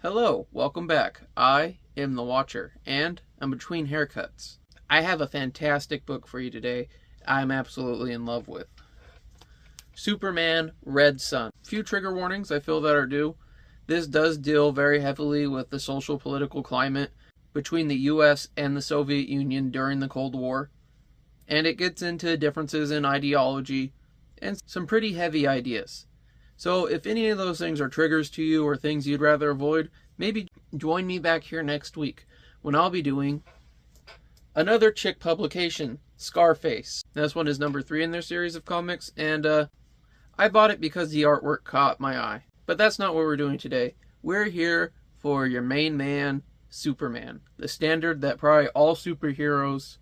Hello, welcome back. I am the Watcher, and I'm between haircuts. I have a fantastic book for you today I'm absolutely in love with. Superman Red Sun. Few trigger warnings I feel that are due. This does deal very heavily with the social political climate between the US and the Soviet Union during the Cold War, and it gets into differences in ideology and some pretty heavy ideas. So if any of those things are triggers to you or things you'd rather avoid, maybe join me back here next week when I'll be doing another chick publication, Scarface. This one is number 3 in their series of comics, and I bought it because the artwork caught my eye. But that's not what we're doing today. We're here for your main man, Superman, the standard that probably all superheroes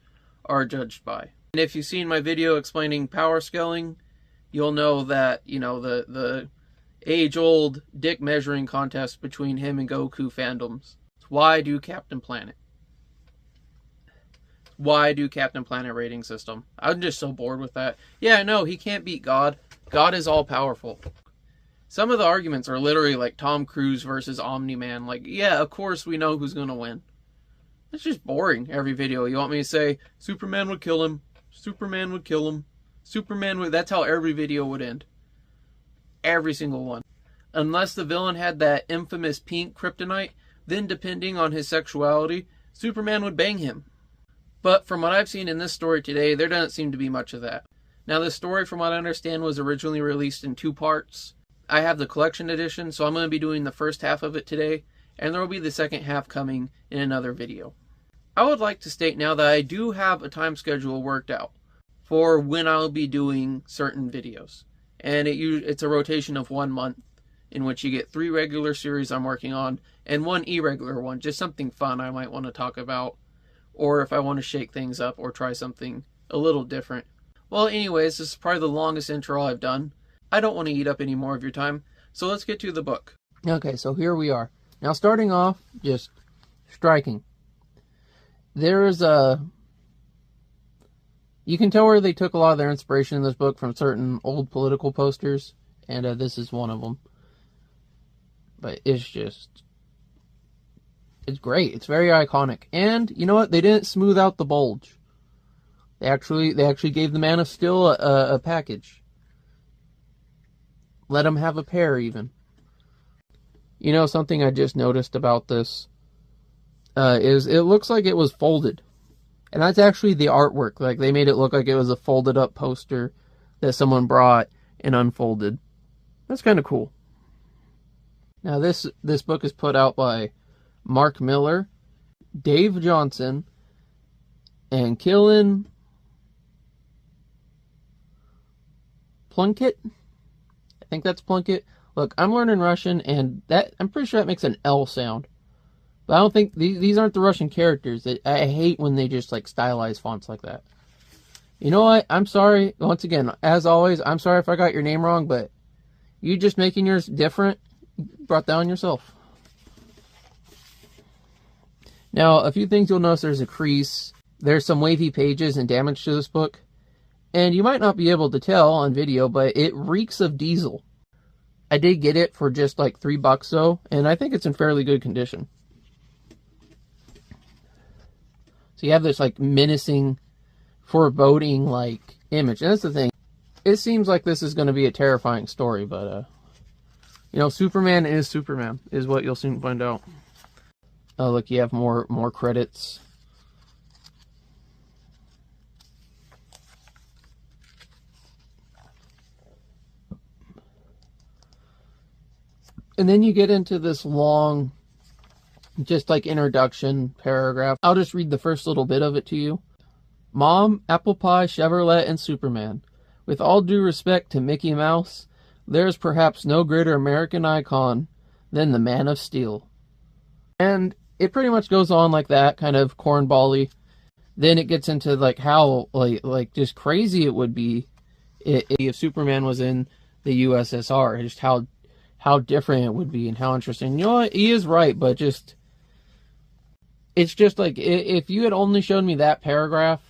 are judged by. And if you've seen my video explaining power scaling, you'll know that, the age-old dick measuring contest between him and Goku fandoms. Why do Captain Planet? Why do Captain Planet rating system? I'm just so bored with that. Yeah, I know, he can't beat God. God is all-powerful. Some of the arguments are literally like Tom Cruise versus Omni-Man. Like, yeah, of course we know who's gonna win. It's just boring, every video. You want me to say, Superman would kill him. Superman would kill him. Superman would... That's how every video would end. Every single one. Unless the villain had that infamous pink kryptonite, then depending on his sexuality, Superman would bang him. But from what I've seen in this story today, there doesn't seem to be much of that. Now, this story, from what I understand, was originally released in 2 parts. I have the collection edition, so I'm going to be doing the first half of it today, and there will be the second half coming in another video. I would like to state now that I do have a time schedule worked out for when I'll be doing certain videos. And it's a rotation of 1 month, in which you get 3 regular series I'm working on, and 1 irregular one, just something fun I might want to talk about, or if I want to shake things up or try something a little different. Well, anyways, this is probably the longest intro I've done. I don't want to eat up any more of your time, so let's get to the book. Okay, so here we are. Now, starting off, just striking. There's you can tell where they took a lot of their inspiration in this book from certain old political posters, and this is one of them. But it's great. It's very iconic. And, you know what? They didn't smooth out the bulge. They actually gave the Man of Steel a package. Let him have a pair, even. You know, something I just noticed about this is it looks like it was folded. And that's actually the artwork. Like, they made it look like it was a folded up poster that someone brought and unfolded. That's kind of cool. Now, this book is put out by Mark Miller, Dave Johnson, and Killen Plunkett. I think that's Plunkett. Look, I'm learning Russian, and I'm pretty sure that makes an L sound. But I don't think... These aren't the Russian characters. I hate when they just, stylize fonts like that. You know what? I'm sorry. Once again, as always, I'm sorry if I got your name wrong, but you just making yours different brought that on yourself. Now, a few things you'll notice. There's a crease. There's some wavy pages and damage to this book. And you might not be able to tell on video, but it reeks of diesel. I did get it for just $3 though, and I think it's in fairly good condition. So you have this menacing, foreboding image. And that's the thing. It seems like this is going to be a terrifying story, but Superman is Superman, is what you'll soon find out. Oh, look, you have more credits. And then you get into this long, just introduction paragraph. I'll just read the first little bit of it to you. Mom, Apple Pie, Chevrolet, and Superman. With all due respect to Mickey Mouse, there is perhaps no greater American icon than the Man of Steel. And it pretty much goes on like that, kind of cornball-y. Then it gets into how just crazy it would be if Superman was in the USSR. Just how different it would be and how interesting. You know what? He is right, but it's just if you had only shown me that paragraph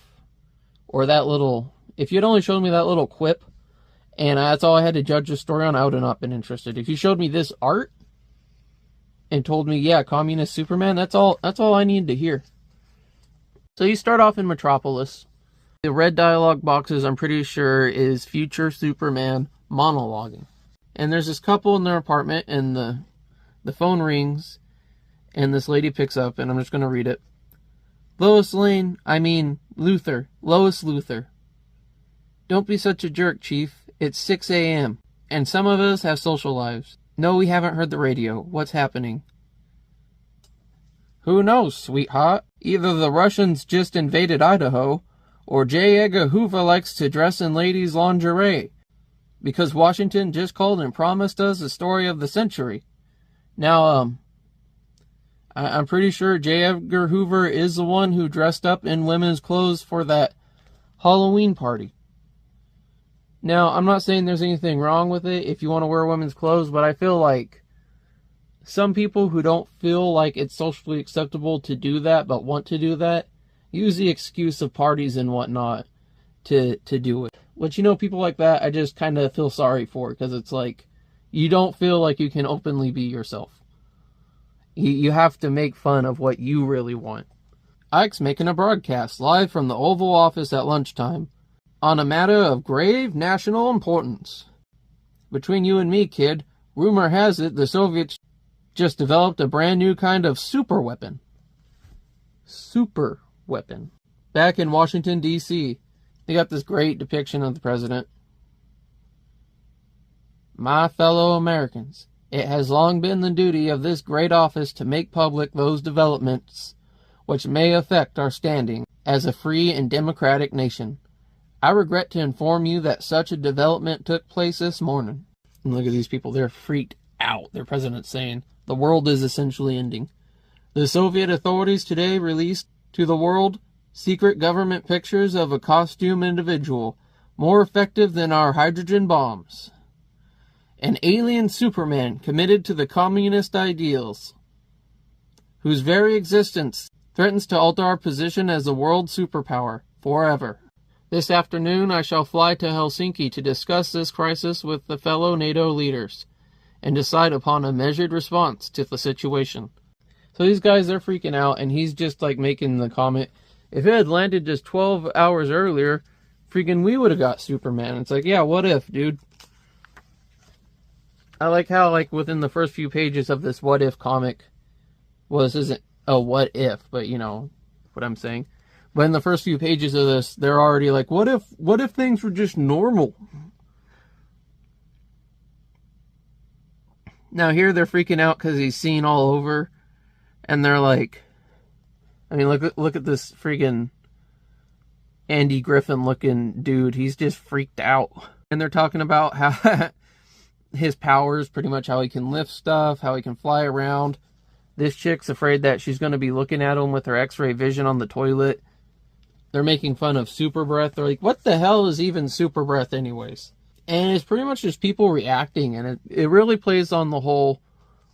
or if you had only shown me that little quip and that's all I had to judge the story on, I would have not been interested. If you showed me this art and told me, yeah, communist Superman, that's all I need to hear. So you start off in Metropolis. The red dialogue boxes, I'm pretty sure, is future Superman monologuing. And there's this couple in their apartment, and the phone rings, and this lady picks up, and I'm just going to read it. Lois Luthor. Don't be such a jerk, Chief. It's 6 a.m., and some of us have social lives. No, we haven't heard the radio. What's happening? Who knows, sweetheart? Either the Russians just invaded Idaho, or J. Edgar Hoover likes to dress in ladies' lingerie, because Washington just called and promised us the story of the century. Now, I'm pretty sure J. Edgar Hoover is the one who dressed up in women's clothes for that Halloween party. Now, I'm not saying there's anything wrong with it if you want to wear women's clothes, but I feel like some people who don't feel like it's socially acceptable to do that, but want to do that, use the excuse of parties and whatnot to do it. Which, people like that, I just kind of feel sorry for, because it's like, you don't feel like you can openly be yourself. You have to make fun of what you really want. Ike's making a broadcast live from the Oval Office at lunchtime on a matter of grave national importance. Between you and me, kid, rumor has it the Soviets just developed a brand new kind of super weapon. Super weapon. Back in Washington, D.C., they got this great depiction of the president. My fellow Americans, it has long been the duty of this great office to make public those developments which may affect our standing as a free and democratic nation. I regret to inform you that such a development took place this morning. And look at these people, they're freaked out. Their president's saying, the world is essentially ending. The Soviet authorities today released to the world secret government pictures of a costume individual more effective than our hydrogen bombs. An alien Superman committed to the communist ideals, whose very existence threatens to alter our position as a world superpower forever. This afternoon I shall fly to Helsinki to discuss this crisis with the fellow NATO leaders and decide upon a measured response to the situation. So these guys, they're freaking out, and he's just like making the comment, if it had landed just 12 hours earlier, freaking we would have got Superman. It's like, yeah, what if, dude? I like how, like, within the first few pages of this what if comic, well, this isn't a what if, but you know what I'm saying. But in the first few pages of this, they're already like, what if things were just normal? Now here they're freaking out because he's seen all over, and they're like, I mean, look at this freaking Andy Griffin looking dude. He's just freaked out. And they're talking about how his powers, pretty much how he can lift stuff, how he can fly around. This chick's afraid that she's going to be looking at him with her x-ray vision on the toilet. They're making fun of super breath. They're like, what the hell is even super breath anyways? And it's pretty much just people reacting, and it really plays on the whole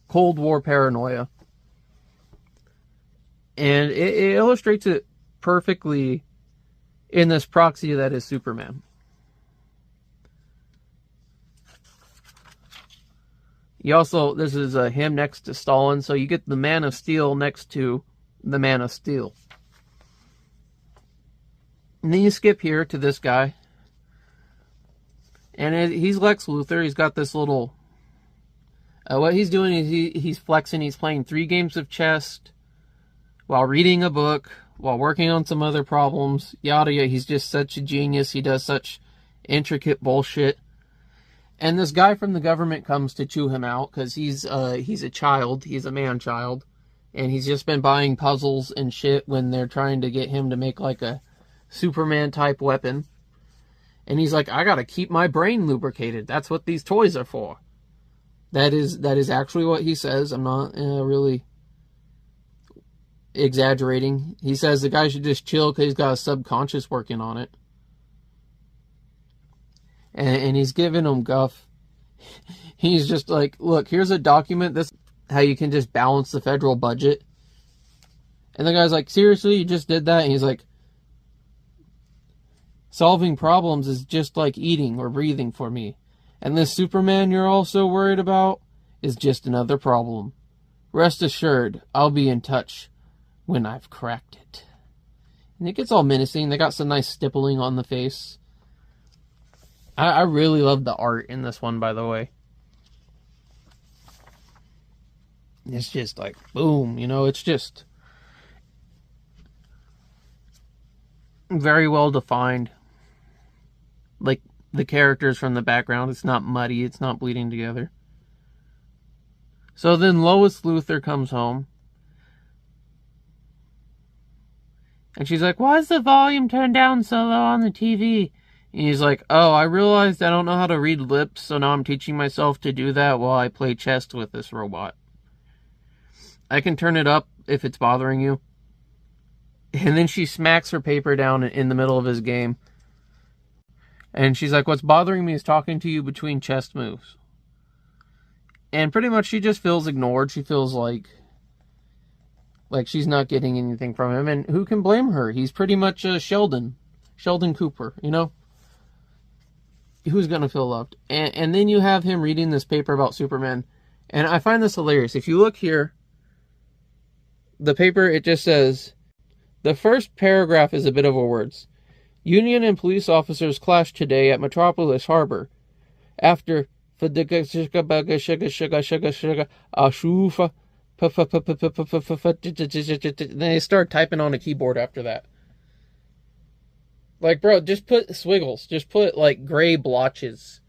Cold War paranoia. And it illustrates it perfectly in this proxy that is Superman. You also, this is him next to Stalin, so you get the Man of Steel next to the Man of Steel. And then you skip here to this guy. And he's Lex Luthor. He's got this little... what he's doing is he's flexing. He's playing 3 games of chess while reading a book, while working on some other problems. Yada yada. He's just such a genius. He does such intricate bullshit. And this guy from the government comes to chew him out because he's a child. He's a man-child. And he's just been buying puzzles and shit when they're trying to get him to make like a Superman-type weapon. And he's like, I gotta keep my brain lubricated. That's what these toys are for. That is actually what he says. I'm not really exaggerating. He says the guy should just chill because he's got a subconscious working on it. And he's giving him guff. He's just like, look, here's a document. This how you can just balance the federal budget. And the guy's like, seriously, you just did that? And he's like, solving problems is just like eating or breathing for me. And this Superman you're all so worried about is just another problem. Rest assured, I'll be in touch when I've cracked it. And it gets all menacing. They got some nice stippling on the face. I really love the art in this one, by the way. It's just like, boom, it's just very well defined. Like, the characters from the background, it's not muddy, it's not bleeding together. So then Lois Luthor comes home. And she's like, why is the volume turned down so low on the TV? And he's like, oh, I realized I don't know how to read lips, so now I'm teaching myself to do that while I play chess with this robot. I can turn it up if it's bothering you. And then she smacks her paper down in the middle of his game. And she's like, what's bothering me is talking to you between chess moves. And pretty much she just feels ignored. She feels like she's not getting anything from him. And who can blame her? He's pretty much Sheldon Cooper, Who's going to feel loved? And then you have him reading this paper about Superman. And I find this hilarious. If you look here, the paper, it just says, the first paragraph is a bit of a words. Union and police officers clashed today at Metropolis Harbor after then they start typing on a keyboard after that. Like, bro, just put swiggles. Just put, gray blotches.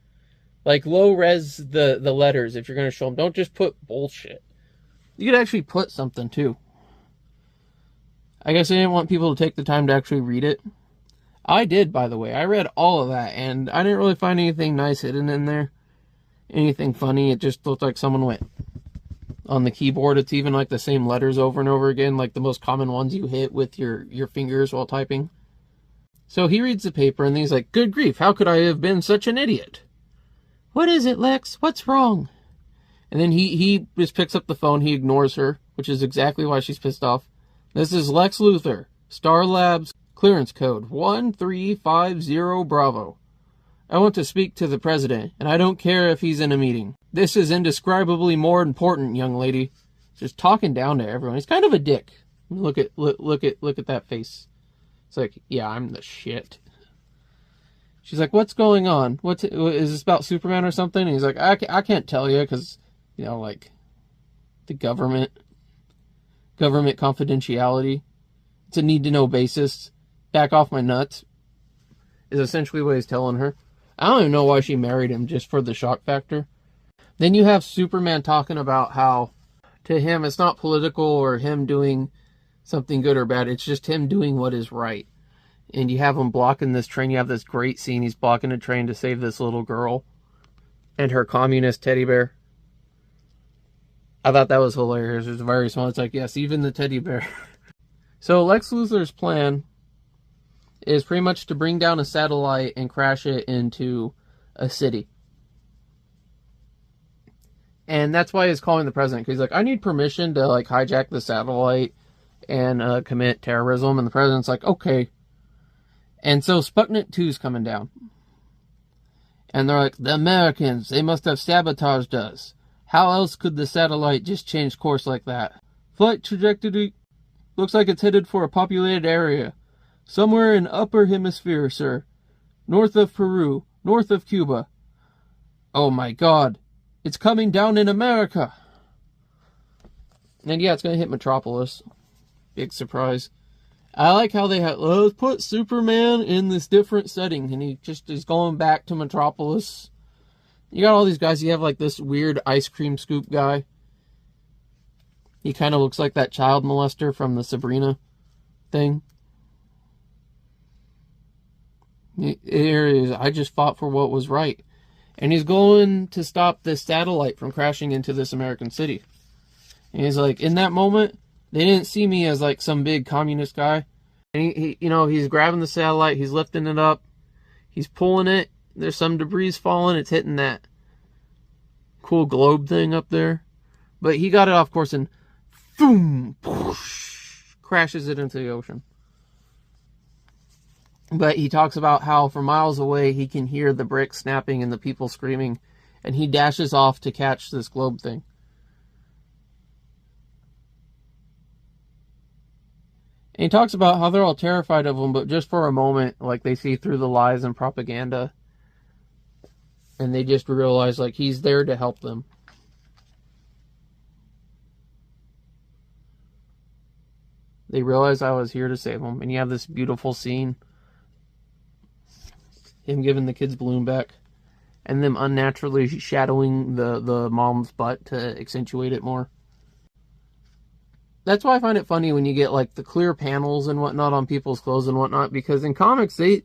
Low res the letters if you're going to show them. Don't just put bullshit. You could actually put something, too. I guess I didn't want people to take the time to actually read it. I did, by the way. I read all of that, and I didn't really find anything nice hidden in there. Anything funny. It just looked like someone went on the keyboard. It's even the same letters over and over again, the most common ones you hit with your fingers while typing. So he reads the paper, and he's like, good grief, how could I have been such an idiot? What is it, Lex? What's wrong? And then he just picks up the phone. He ignores her, which is exactly why she's pissed off. This is Lex Luthor, Star Labs, clearance code 1350 Bravo. I want to speak to the president, and I don't care if he's in a meeting. This is indescribably more important, young lady. Just talking down to everyone. He's kind of a dick. Look at that face. It's like, yeah, I'm the shit. She's like, what's going on? Is this about Superman or something? And he's like, I can't tell you because, the government confidentiality. It's a need-to-know basis. Back off my nuts is essentially what he's telling her. I don't even know why she married him, just for the shock factor. Then you have Superman talking about how, to him, it's not political or him doing something good or bad. It's just him doing what is right. And you have him blocking this train. You have this great scene. He's blocking a train to save this little girl and her communist teddy bear. I thought that was hilarious. It was very small. It's like, yes, even the teddy bear. So Lex Luthor's plan is pretty much to bring down a satellite and crash it into a city. And that's why he's calling the president. Because he's like, I need permission to hijack the satellite and commit terrorism. And the president's like, okay. And so Sputnik 2 is coming down. And they're like, the Americans, they must have sabotaged us. How else could the satellite just change course like that? Flight trajectory looks like it's headed for a populated area. Somewhere in upper hemisphere, sir. North of Peru. North of Cuba. Oh my god. It's coming down in America. And yeah, it's going to hit Metropolis. Big surprise. I like how they have, let's put Superman in this different setting. And he just is going back to Metropolis. You got all these guys. You have this weird ice cream scoop guy. He kind of looks like that child molester from the Sabrina thing. Here it is. I just fought for what was right. And he's going to stop this satellite from crashing into this American city. And he's like, in that moment, they didn't see me as some big communist guy. And he's grabbing the satellite, he's lifting it up, he's pulling it, there's some debris falling, it's hitting that cool globe thing up there. But he got it off course and boom, whoosh, crashes it into the ocean. But he talks about how from miles away he can hear the bricks snapping and the people screaming. And he dashes off to catch this globe thing. And he talks about how they're all terrified of him, but just for a moment, like, they see through the lies and propaganda. And they just realize, like, he's there to help them. They realize I was here to save them. And you have this beautiful scene. Him giving the kids balloon back. And them unnaturally shadowing the mom's butt to accentuate it more. That's why I find it funny when you get, like, the clear panels and whatnot on people's clothes and whatnot. Because in comics, it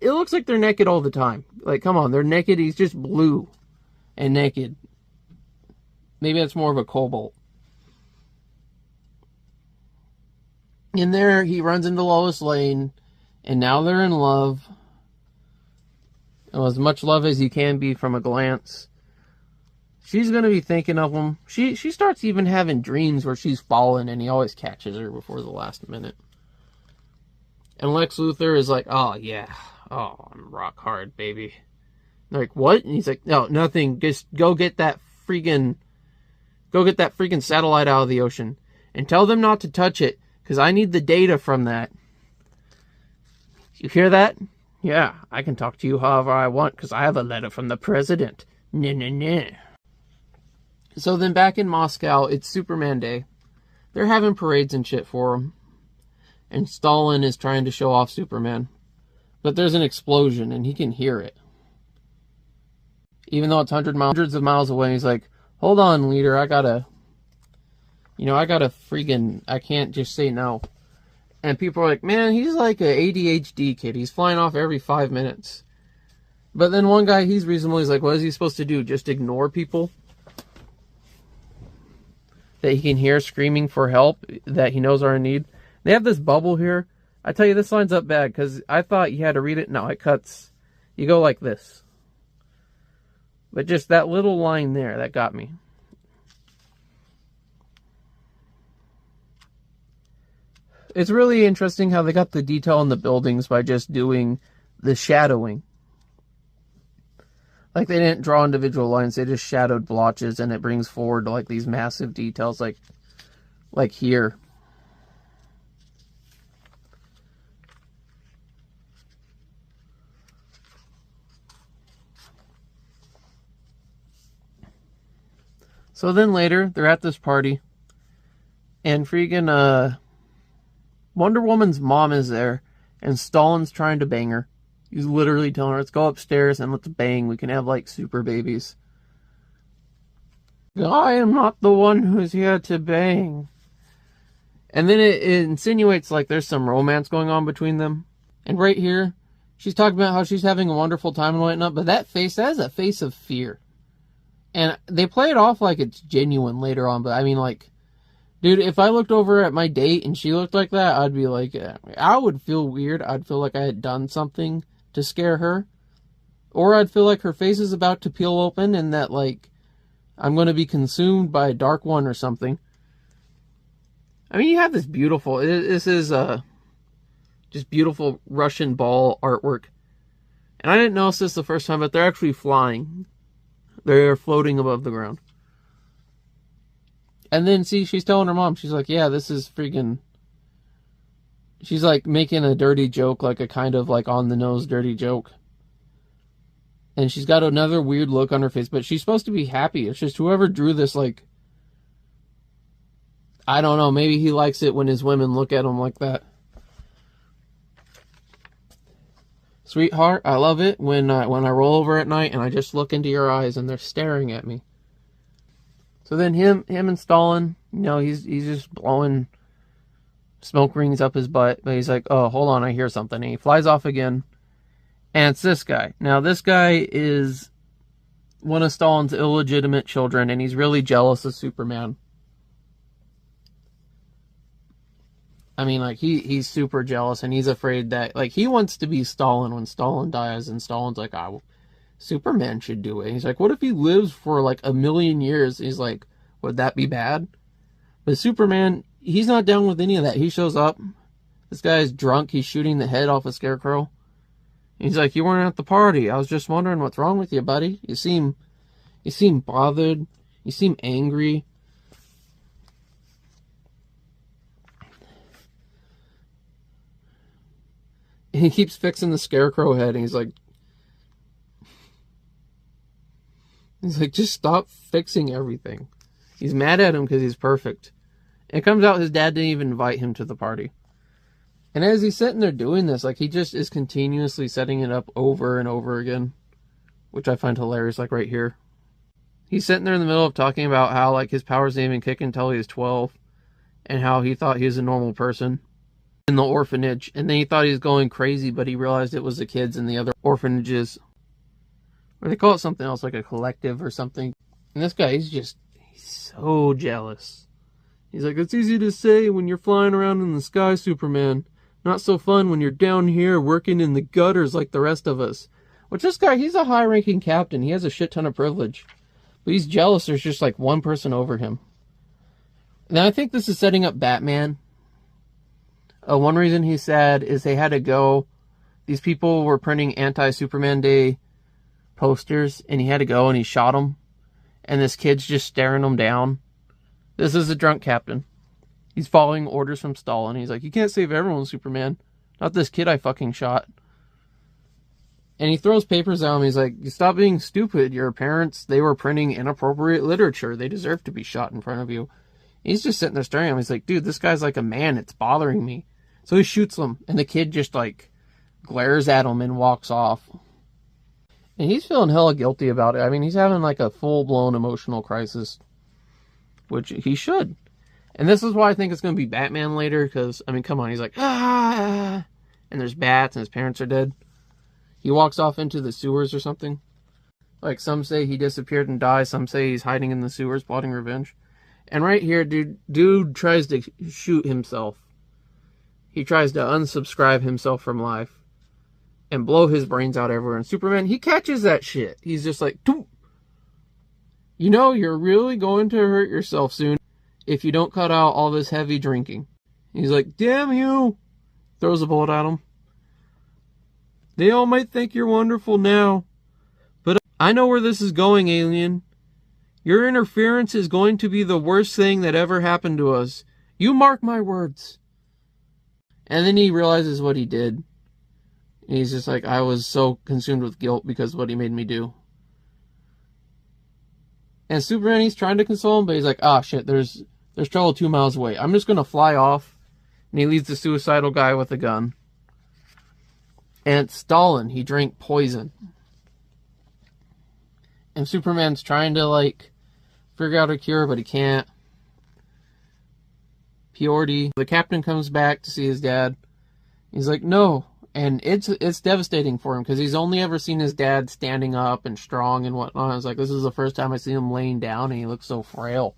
looks like they're naked all the time. Like, come on, they're naked. He's just blue and naked. Maybe that's more of a cobalt. In there, he runs into Lois Lane, and now they're in love. As much love as you can be from a glance. She's going to be thinking of him. She starts even having dreams where she's fallen, and he always catches her before the last minute. And Lex Luthor is like, oh, yeah. Oh, I'm rock hard, baby. Like, what? And he's like, no, nothing. Just go get that freaking satellite out of the ocean. And tell them not to touch it, because I need the data from that. You hear that? Yeah, I can talk to you however I want, because I have a letter from the president. Nah. So then back in Moscow, it's Superman Day. They're having parades and shit for him. And Stalin is trying to show off Superman. But there's an explosion, and he can hear it. Even though it's hundreds of miles away, he's like, hold on, leader, I can't just say no. And people are like, man, he's like a ADHD kid. He's flying off every 5 minutes. But then one guy, he's reasonable. He's like, what is he supposed to do? Just ignore people that he can hear screaming for help that he knows are in need? They have this bubble here. I tell you, this line's up bad because I thought you had to read it. No, it cuts. You go like this. But just that little line there, that got me. It's really interesting how they got the detail in the buildings by just doing the shadowing. Like, they didn't draw individual lines, they just shadowed blotches, and it brings forward, like, these massive details, like here. So then later, they're at this party, and freaking, Wonder Woman's mom is there, and Stalin's trying to bang her. He's literally telling her, let's go upstairs and let's bang. We can have, like, super babies. I am not the one who's here to bang. And then it insinuates, like, there's some romance going on between them. And right here, she's talking about how she's having a wonderful time and whatnot, but that is a face of fear. And they play it off like it's genuine later on, but I mean, like, dude, if I looked over at my date and she looked like that, I'd be like, I would feel weird. I'd feel like I had done something to scare her. Or I'd feel like her face is about to peel open and that, like, I'm going to be consumed by a dark one or something. I mean, you have this beautiful, this is just beautiful Russian ball artwork. And I didn't notice this the first time, but they're actually flying. They're floating above the ground. And then, see, she's telling her mom, she's like, yeah, this is freaking... She's, like, making a dirty joke, like a kind of, like, on-the-nose dirty joke. And she's got another weird look on her face, but she's supposed to be happy. It's just whoever drew this, like... I don't know, maybe he likes it when his women look at him like that. Sweetheart, I love it when I roll over at night and I just look into your eyes and they're staring at me. So then him and Stalin, you know, he's just blowing smoke rings up his butt. But he's like, oh, hold on, I hear something. And he flies off again. And it's this guy. Now, this guy is one of Stalin's illegitimate children, and he's really jealous of Superman. I mean, like, he's super jealous, and he's afraid that, like, he wants to be Stalin when Stalin dies, and Stalin's like, oh, Superman should do it. And he's like, what if he lives for, like, 1,000,000 years? He's like, would that be bad? But Superman, he's not down with any of that. He shows up. This guy's drunk. He's shooting the head off a Scarecrow. He's like, you weren't at the party. I was just wondering what's wrong with you, buddy. You seem bothered. You seem angry. And he keeps fixing the Scarecrow head, and he's like, just stop fixing everything. He's mad at him because he's perfect. And it comes out his dad didn't even invite him to the party. And as he's sitting there doing this, like, he just is continuously setting it up over and over again, which I find hilarious, like right here. He's sitting there in the middle of talking about how, like, his powers didn't even kick until he was 12, and how he thought he was a normal person in the orphanage. And then he thought he was going crazy, but he realized it was the kids in the other orphanages. Or they call it something else, like a collective or something. And this guy, he's so jealous. He's like, it's easy to say when you're flying around in the sky, Superman. Not so fun when you're down here working in the gutters like the rest of us. Which this guy, he's a high-ranking captain. He has a shit ton of privilege. But he's jealous there's just like one person over him. Now I think this is setting up Batman. One reason he's sad is they had to go. These people were printing anti-Superman Day posters, and he had to go and he shot them. And this kid's just staring him down. This is a drunk captain. He's following orders from Stalin. He's like, you can't save everyone, Superman. Not this kid I fucking shot. And he throws papers at him. He's like, you stop being stupid. Your parents, they were printing inappropriate literature. They deserve to be shot in front of you. He's just sitting there staring at him. He's like, dude, this guy's like a man. It's bothering me. So he shoots him. And the kid just like glares at him and walks off. And he's feeling hella guilty about it. I mean, he's having like a full-blown emotional crisis. Which he should. And this is why I think it's going to be Batman later. Because, I mean, come on. He's like, ah. And there's bats and his parents are dead. He walks off into the sewers or something. Like, some say he disappeared and died. Some say he's hiding in the sewers, plotting revenge. And right here, dude tries to shoot himself. He tries to unsubscribe himself from life. And blow his brains out everywhere. And Superman, he catches that shit. He's just like, Toom! You know, you're really going to hurt yourself soon if you don't cut out all this heavy drinking. He's like, damn you! Throws a bullet at him. They all might think you're wonderful now, but I know where this is going, alien. Your interference is going to be the worst thing that ever happened to us. You mark my words. And then he realizes what he did. And he's just like, I was so consumed with guilt because of what he made me do. And Superman, he's trying to console him, but he's like, ah, shit, there's trouble 2 miles away. I'm just going to fly off. And he leaves the suicidal guy with a gun. And it's Stalin. He drank poison. And Superman's trying to, like, figure out a cure, but he can't. Purity. The captain comes back to see his dad. He's like, no. And it's devastating for him, because he's only ever seen his dad standing up and strong and whatnot. It's like, this is the first time I see him laying down, and he looks so frail.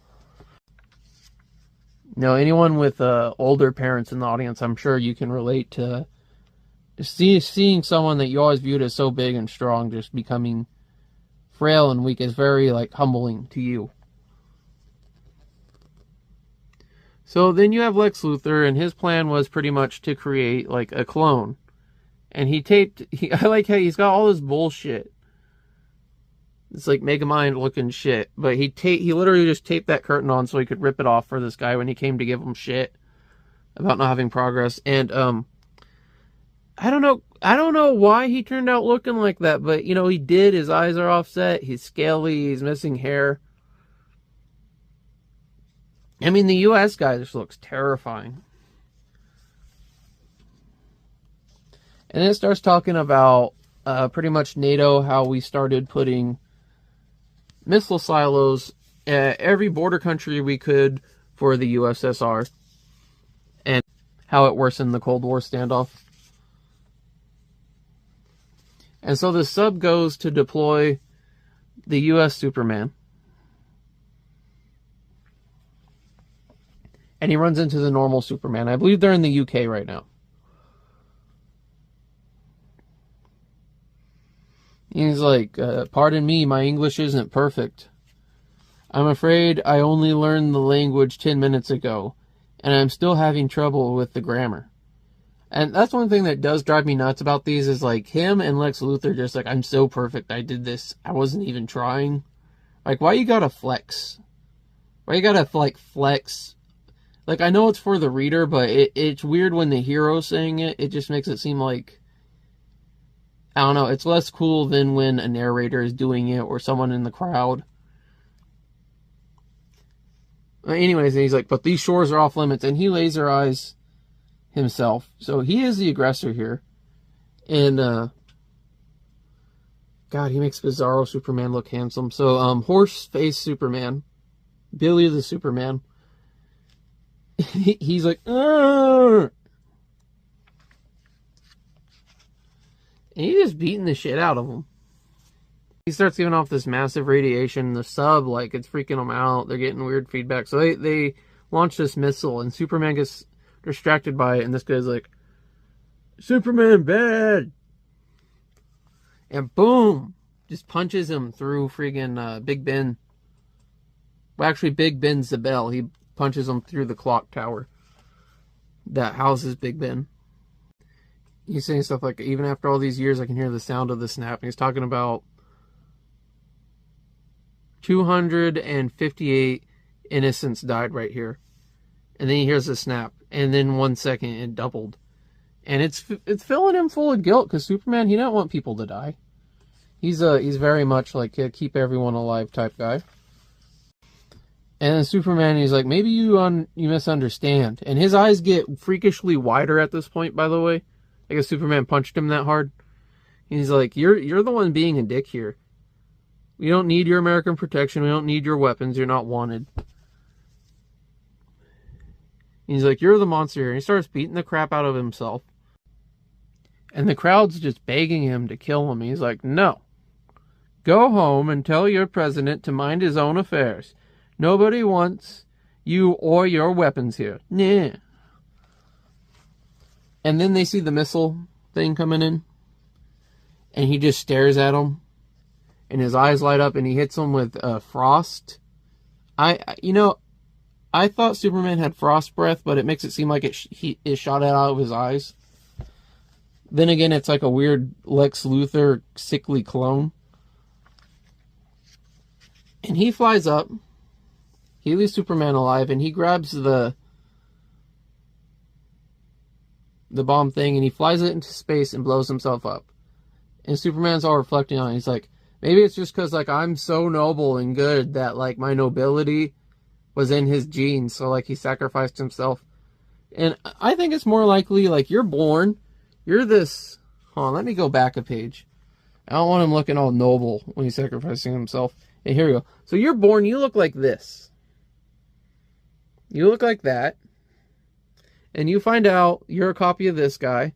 Now, anyone with older parents in the audience, I'm sure you can relate to seeing someone that you always viewed as so big and strong just becoming frail and weak is very, like, humbling to you. So then you have Lex Luthor, and his plan was pretty much to create, like, a clone. And I like how he's got all this bullshit. It's like Megamind looking shit. But he literally just taped that curtain on so he could rip it off for this guy when he came to give him shit about not having progress. And, I don't know why he turned out looking like that, but, you know, he did. His eyes are offset. He's scaly. He's missing hair. I mean, the U.S. guy just looks terrifying. And then it starts talking about pretty much NATO, how we started putting missile silos at every border country we could for the USSR. And how it worsened the Cold War standoff. And so the sub goes to deploy the U.S. Superman. And he runs into the normal Superman. I believe they're in the UK right now. He's like, pardon me, my English isn't perfect. I'm afraid I only learned the language 10 minutes ago, and I'm still having trouble with the grammar. And that's one thing that does drive me nuts about these is, like, him and Lex Luthor just like, I'm so perfect, I did this, I wasn't even trying. Like, why you gotta flex? Why you gotta, like, flex? Like, I know it's for the reader, but it's weird when the hero's saying it. It just makes it seem like I don't know, it's less cool than when a narrator is doing it or someone in the crowd. Anyways, and he's like, but these shores are off limits, and he laser eyes himself. So he is the aggressor here. And, God, he makes Bizarro Superman look handsome. So, horse-face Superman, Billy the Superman, he's like, argh! And he's just beating the shit out of him. He starts giving off this massive radiation. The sub, like, it's freaking them out. They're getting weird feedback. So they launch this missile, and Superman gets distracted by it, and this guy's like, Superman bad! And boom! Just punches him through freaking Big Ben. Well, actually, Big Ben's the bell. He punches him through the clock tower that houses Big Ben. He's saying stuff like, even after all these years, I can hear the sound of the snap. And he's talking about 258 innocents died right here. And then he hears the snap. And then 1 second, it doubled. And it's filling him full of guilt, because Superman, he don't want people to die. He's very much like a keep everyone alive type guy. And then Superman, he's like, maybe you misunderstand. And his eyes get freakishly wider at this point, by the way. I guess Superman punched him that hard. He's like, you're the one being a dick here. We don't need your American protection. We don't need your weapons. You're not wanted. He's like, you're the monster here. And he starts beating the crap out of himself. And the crowd's just begging him to kill him. He's like, no. Go home and tell your president to mind his own affairs. Nobody wants you or your weapons here. Nah. And then they see the missile thing coming in. And he just stares at him. And his eyes light up and he hits him with frost. I thought Superman had frost breath, but it makes it seem like it shot out of his eyes. Then again, it's like a weird Lex Luthor sickly clone. And he flies up. He leaves Superman alive, and he grabs the bomb thing, and he flies it into space and blows himself up. And Superman's all reflecting on it. He's like, maybe it's just because, like, I'm so noble and good that, like, my nobility was in his genes, so, like, he sacrificed himself. And I think it's more likely, like, you're born, you're this... Hold on, let me go back a page. I don't want him looking all noble when he's sacrificing himself. Hey, here we go. So you're born, you look like this. You look like that. And you find out you're a copy of this guy.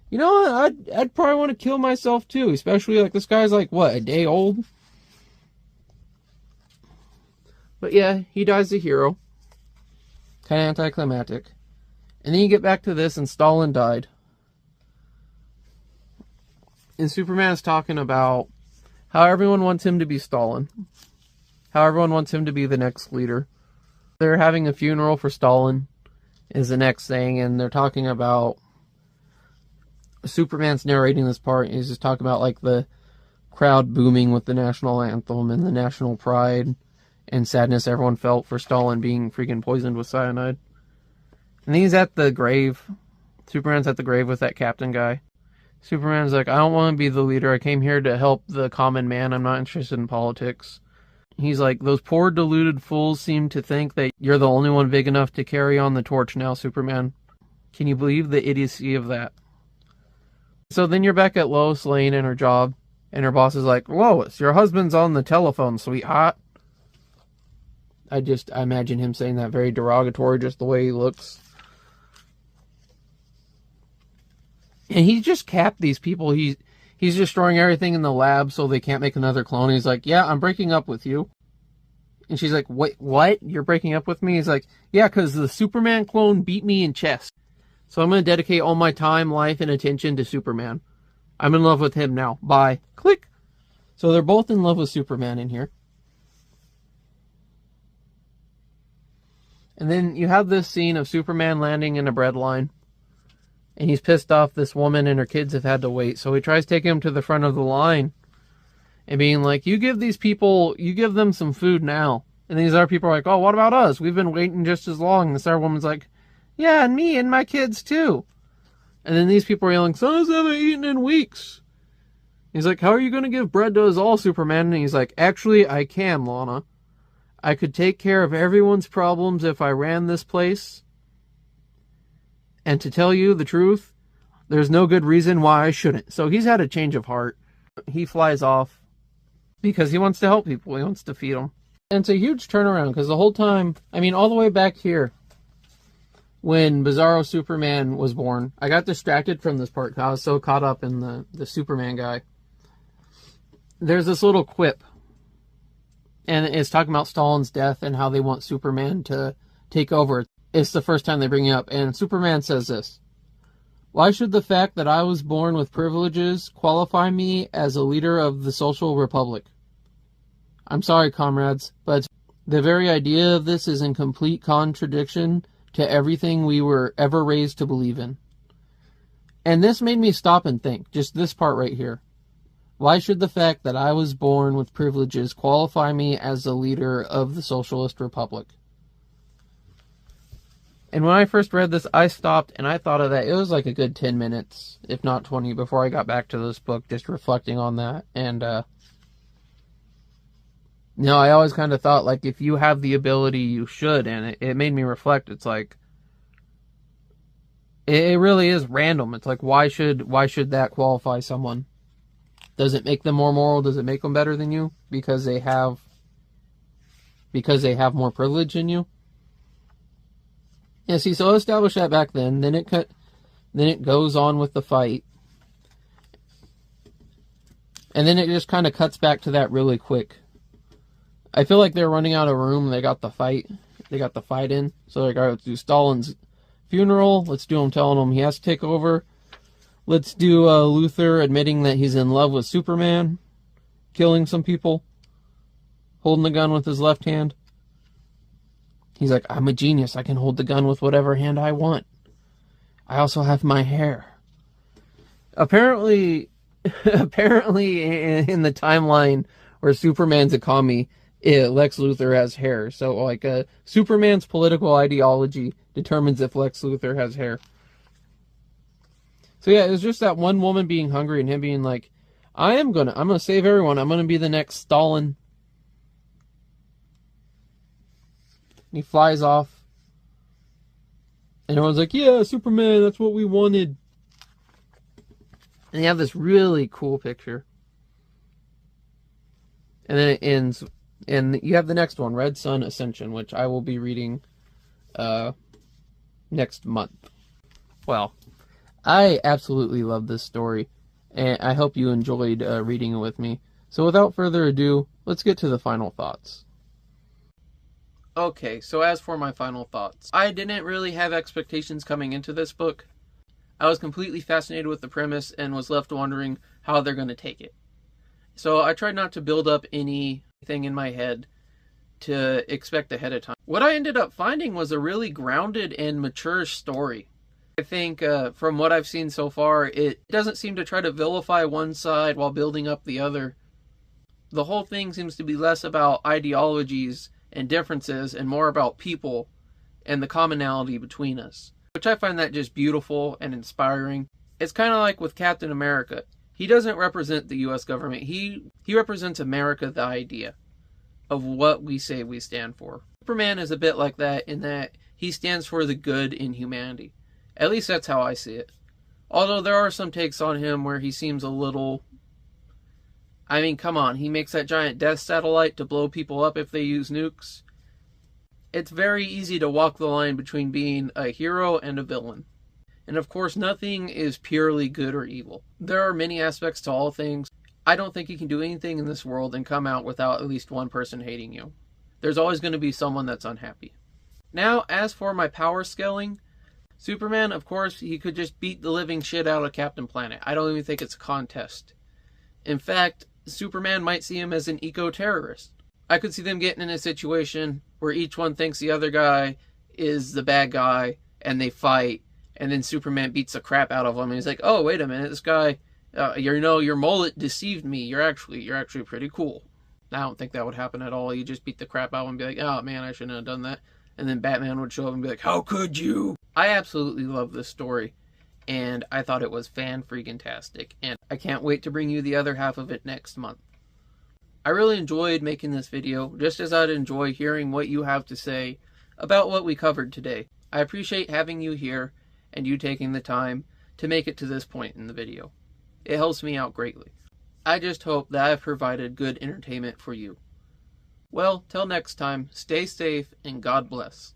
You know, I'd probably want to kill myself too. Especially, like, this guy's like, what, a day old? But yeah, he dies a hero. Kind of anticlimactic. And then you get back to this, and Stalin died. And Superman is talking about how everyone wants him to be Stalin. How everyone wants him to be the next leader. They're having a funeral for Stalin is the next thing, and they're talking about... Superman's narrating this part, and he's just talking about, like, the crowd booming with the national anthem and the national pride and sadness everyone felt for Stalin being freaking poisoned with cyanide. And he's at the grave. Superman's at the grave with that captain guy. Superman's like, I don't want to be the leader. I came here to help the common man. I'm not interested in politics. He's like, those poor deluded fools seem to think that you're the only one big enough to carry on the torch now, Superman. Can you believe the idiocy of that? So then you're back at Lois Lane and her job, and her boss is like, Lois, your husband's on the telephone, sweetheart. I imagine him saying that very derogatory, just the way he looks. And he just capped these people. He's destroying everything in the lab so they can't make another clone. He's like, yeah, I'm breaking up with you. And she's like, wait, what? You're breaking up with me? He's like, yeah, because the Superman clone beat me in chess. So I'm going to dedicate all my time, life, and attention to Superman. I'm in love with him now. Bye. Click. So they're both in love with Superman in here. And then you have this scene of Superman landing in a bread line. And he's pissed off this woman and her kids have had to wait. So he tries taking them to the front of the line. And being like, you give them some food now. And these other people are like, oh, what about us? We've been waiting just as long. And this other woman's like, yeah, and me and my kids too. And then these people are yelling, sons haven't eaten in weeks. He's like, how are you going to give bread to us all, Superman? And he's like, actually, I can, Lana. I could take care of everyone's problems if I ran this place. And to tell you the truth, there's no good reason why I shouldn't. So he's had a change of heart. He flies off because he wants to help people. He wants to feed them. And it's a huge turnaround because the whole time, I mean, all the way back here, when Bizarro Superman was born, I got distracted from this part because I was so caught up in the Superman guy. There's this little quip, and it's talking about Stalin's death and how they want Superman to take over. It's the first time they bring it up, and Superman says this: why should the fact that I was born with privileges qualify me as a leader of the social republic? I'm sorry, comrades, but the very idea of this is in complete contradiction to everything we were ever raised to believe in. And this made me stop and think, just this part right here. Why should the fact that I was born with privileges qualify me as the leader of the socialist republic? And when I first read this, I stopped and I thought of that. It was like a good 10 minutes, if not 20, before I got back to this book, just reflecting on that. And, I always kind of thought, like, if you have the ability, you should. And it made me reflect. It's like, it really is random. It's like, why should that qualify someone? Does it make them more moral? Does it make them better than you? Because they have more privilege than you? Yeah, see, so I established that back then. Then it goes on with the fight. And then it just kind of cuts back to that really quick. I feel like they're running out of room. They got the fight in. So they're like, all right, let's do Stalin's funeral. Let's do him telling him he has to take over. Let's do Luthor admitting that he's in love with Superman, killing some people, holding the gun with his left hand. He's like, I'm a genius. I can hold the gun with whatever hand I want. I also have my hair. Apparently in the timeline where Superman's a commie, Lex Luthor has hair. So, like, Superman's political ideology determines if Lex Luthor has hair. So yeah, it was just that one woman being hungry and him being like, I'm gonna save everyone. I'm gonna be the next Stalin. And he flies off. And everyone's like, yeah, Superman, that's what we wanted. And you have this really cool picture. And then it ends, and you have the next one, Red Sun Ascension, which I will be reading next month. Well, I absolutely love this story, and I hope you enjoyed reading it with me. So without further ado, let's get to the final thoughts. Okay, so as for my final thoughts, I didn't really have expectations coming into this book. I was completely fascinated with the premise and was left wondering how they're going to take it. So I tried not to build up anything in my head to expect ahead of time. What I ended up finding was a really grounded and mature story. I think from what I've seen so far, it doesn't seem to try to vilify one side while building up the other. The whole thing seems to be less about ideologies and differences and more about people and the commonality between us, which I find that just beautiful and inspiring. It's kind of like with Captain America. He doesn't represent the U.S. government. He represents America, the idea of what we say we stand for. Superman is a bit like that in that he stands for the good in humanity. At least that's how I see it. Although there are some takes on him where he seems a little... I mean, come on, he makes that giant death satellite to blow people up if they use nukes. It's very easy to walk the line between being a hero and a villain. And of course, nothing is purely good or evil. There are many aspects to all things. I don't think you can do anything in this world and come out without at least one person hating you. There's always going to be someone that's unhappy. Now, as for my power scaling, Superman, of course, he could just beat the living shit out of Captain Planet. I don't even think it's a contest. In fact, Superman might see him as an eco-terrorist. I could see them getting in a situation where each one thinks the other guy is the bad guy, and they fight, and then Superman beats the crap out of him, and he's like, oh, wait a minute, this guy, your mullet deceived me. You're actually pretty cool. I don't think that would happen at all. You just beat the crap out of him and be like, oh man, I shouldn't have done that. And then Batman would show up and be like, how could you? I absolutely love this story. and I thought it was fan-freaking-tastic, and I can't wait to bring you the other half of it next month. I really enjoyed making this video, just as I'd enjoy hearing what you have to say about what we covered today. I appreciate having you here, and you taking the time to make it to this point in the video. It helps me out greatly. I just hope that I've provided good entertainment for you. Well, till next time, stay safe and God bless.